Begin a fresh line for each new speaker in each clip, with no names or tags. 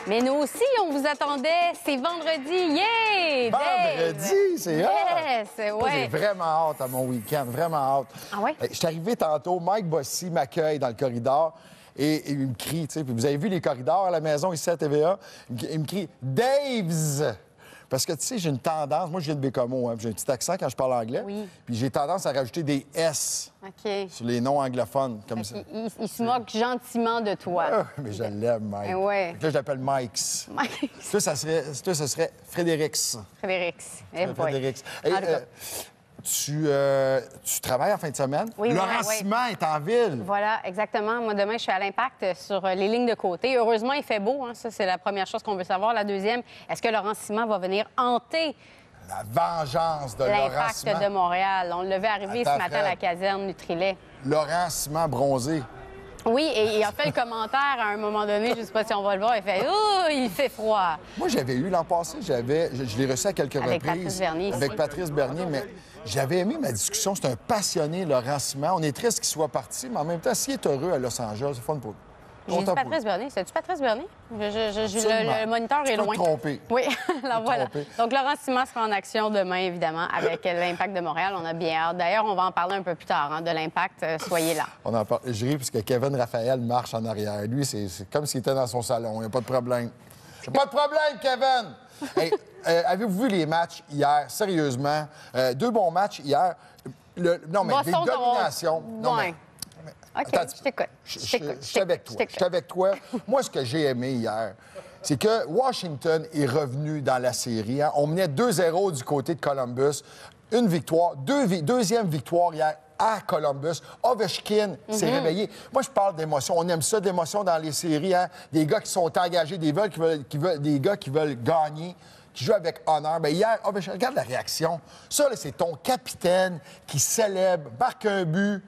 Mais nous aussi, on vous attendait. C'est vendredi. Yeah!
Vendredi, c'est
Yes!
J'ai
Ouais.
vraiment hâte à mon week-end, vraiment hâte.
Ah ouais?
Je suis arrivé tantôt, Mike Bossy m'accueille dans le corridor et il me crie, tu sais, puis vous avez vu les corridors à la maison ici à TVA, il me crie « Daves! » Parce que, tu sais, j'ai une tendance, moi je viens de Bécomo, hein, puis j'ai un petit accent quand je parle anglais,
Oui.
puis j'ai tendance à rajouter des S
OK.
sur les noms anglophones, comme ça.
Il se moque gentiment de toi.
Ah, mais je l'aime, Mike.
Eh ouais.
Fait que là, je l'appelle Mike's.
Mike.
Toi, ça serait Frédérix.
Frédérix. Eh boy.
Frédérix. Hey,
En tout cas.
tu travailles en fin de semaine?
Oui,
Laurent
oui.
Simon est en ville.
Voilà, exactement. Moi, demain, je suis à l'Impact sur les lignes de côté. Heureusement, il fait beau. Hein. Ça, c'est la première chose qu'on veut savoir. La deuxième, est-ce que Laurent Simon va venir hanter
La vengeance de Laurent
l'Impact
Simon.
de Montréal? On le vu arriver
Attends,
ce matin à la
Fred.
caserne Nutrilet.
Laurent Simon bronzé.
Oui, et il a fait le commentaire à un moment donné, je ne sais pas si on va le voir, il fait « Oh, il fait froid!
Moi, j'avais eu l'an passé, je l'ai reçu à quelques
Avec
reprises.
Patrice Bernier ici.
Avec Patrice Bernier, mais j'avais aimé ma discussion. C'est un passionné, Laurent Simon. On est triste qu'il soit parti, mais en même temps, s'il est heureux à Los Angeles, c'est fun pour lui. »
J'ai dit
Content pour lui.
Patrice Bernier. C'est-tu Patrice Bernier?
Absolument.
Le moniteur
Tu
est
peux
loin.
te tromper.
Oui, alors
te
voilà.
tromper.
Donc, Laurent Simon sera en action demain, évidemment, avec l'Impact de Montréal. On a bien hâte. D'ailleurs, on va en parler un peu plus tard, hein, de l'Impact. Soyez là.
On en parle. Je ris parce que Kevin Raphaël marche en arrière. Lui, c'est comme s'il était dans son salon. Il n'y a pas de problème. Pas de problème, Kevin! Hey, avez-vous vu les matchs hier? Sérieusement. Deux bons matchs hier. Non, mais
Boston,
des dominations. Non,
Ouais. OK,
Attends,
je t'écoute.
Je suis avec toi. Je suis avec toi. Moi, ce que j'ai aimé hier, c'est que Washington est revenu dans la série. Hein. On menait 2-0 du côté de Columbus. Une victoire. Deuxième victoire hier à Columbus. Ovechkin s'est réveillé. Moi, je parle d'émotion. On aime ça, d'émotion dans les séries. Hein. Des gars qui sont engagés, des gars qui veulent gagner, qui jouent avec honneur. Bien, hier, Ovechkin, regarde la réaction. Ça, là, c'est ton capitaine qui célèbre, marque un but.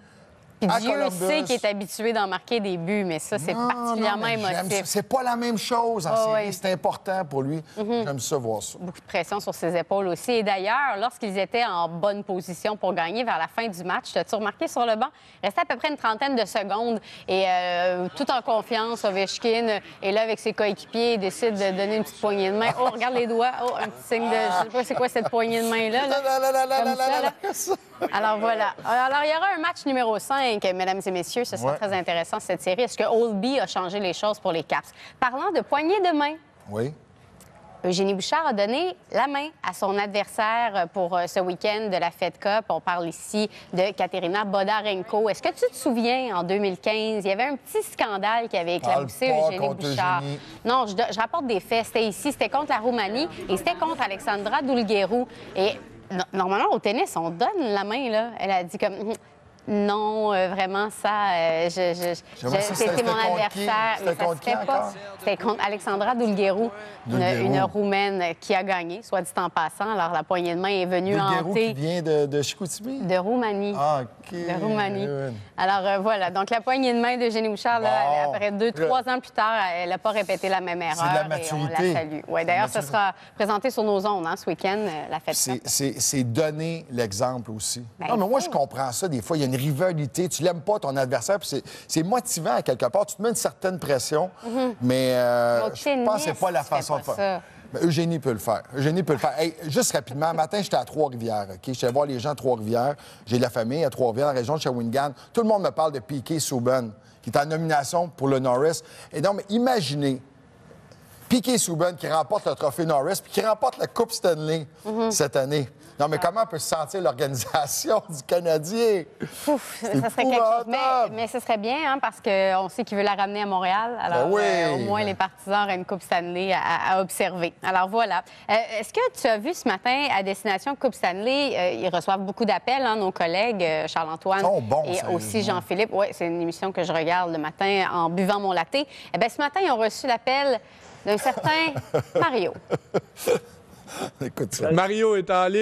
Puis
à
Dieu
Columbus.
sait qu'il est habitué d'en marquer des buts, mais ça, c'est particulièrement
mais j'aime ça.
émotif.
C'est pas la même chose en
Ah,
série.
ouais.
C'est important pour lui. J'aime ça voir ça.
Beaucoup de pression sur ses épaules aussi. Et d'ailleurs, lorsqu'ils étaient en bonne position pour gagner vers la fin du match, t'as-tu remarqué sur le banc? Il restait à peu près une trentaine de secondes et tout en confiance, Ovechkin est là avec ses coéquipiers et décide de donner une petite poignée de main. Oh, regarde les doigts. Oh, un petit signe de... Je sais pas c'est quoi cette poignée de main-là. là. Comme ça, là. Alors voilà. Alors, il y aura un match numéro 5, mesdames et messieurs. Ce sera
Ouais.
très intéressant, cette série. Est-ce que Oldby a changé les choses pour les Caps? Parlant de poignée de main,
Oui.
Eugénie Bouchard a donné la main à son adversaire pour ce week-end de la Fed Cup. On parle ici de Katerina Bodarenko. Est-ce que tu te souviens, en 2015, il y avait un petit scandale qui avait éclaboussé
Parle pas
Eugénie
contre
Bouchard?
Eugénie.
Non, je rapporte des faits. C'était ici, c'était contre la Roumanie et c'était contre Alexandra Doulguerou. Et normalement, au tennis, on donne la main, là. Elle a dit comme... Non, vraiment, ça,
J'aimerais ça,
c'était mon
contre qui?
adversaire.
C'était
Mais ça
contre
se
qui
fait pas.
encore?
C'était contre Alexandra Doulguerou, une Roumaine qui a gagné, soit dit en passant. Alors, la poignée de main est venue
Bulgaro qui
hanter
vient de Chicoutimi?
de Roumanie.
Ah, OK.
De Roumanie.
Good.
Alors, voilà. Donc, la poignée de main d'Eugénie Bouchard, là,
Bon.
après 2-3 ans plus tard, elle n'a pas répété la même erreur.
de la
Et
maturité.
on la salue. Ouais, d'ailleurs, ça sera présenté sur nos ondes, hein, ce week-end, la fête.
C'est donner l'exemple aussi.
Ben,
non, mais moi,
il faut.
je comprends ça. Des fois, il y a une rivalité. Tu l'aimes pas, ton adversaire, puis c'est motivant à quelque part. Tu te mets une certaine pression, mais
Au
je pense que c'est
tennis,
pas la
tu fais
façon
pas
de faire.
ça.
Mais Eugénie peut le faire. Eugénie peut le faire. Hey, juste rapidement, matin, j'étais à Trois-Rivières. OK? J'étais voir les gens à Trois-Rivières. J'ai de la famille à Trois-Rivières, dans la région de Shawinigan. Tout le monde me parle de Piquet Souban, qui est en nomination pour le Norris. Et donc, imaginez Piquet Souban qui remporte le trophée Norris puis qui remporte la Coupe Stanley cette année. Non, mais comment peut se sentir l'organisation du Canadien?
Ouf, ça
C'est
serait quelque chose.
épouvantable.
Mais ce serait bien, hein, parce qu'on sait qu'il veut la ramener à Montréal. Alors,
Ben oui.
au moins, les partisans auraient une Coupe Stanley à observer. Alors, voilà. Est-ce que tu as vu ce matin, à Destination Coupe Stanley, ils reçoivent beaucoup d'appels, hein, nos collègues, Charles-Antoine
Ils sont bons,
et aussi
sérieusement.
Jean-Philippe. Oui, c'est une émission que je regarde le matin en buvant mon latte. Eh bien, ce matin, ils ont reçu l'appel d'un certain Mario.
Écoute ça.
Mario est en ligne.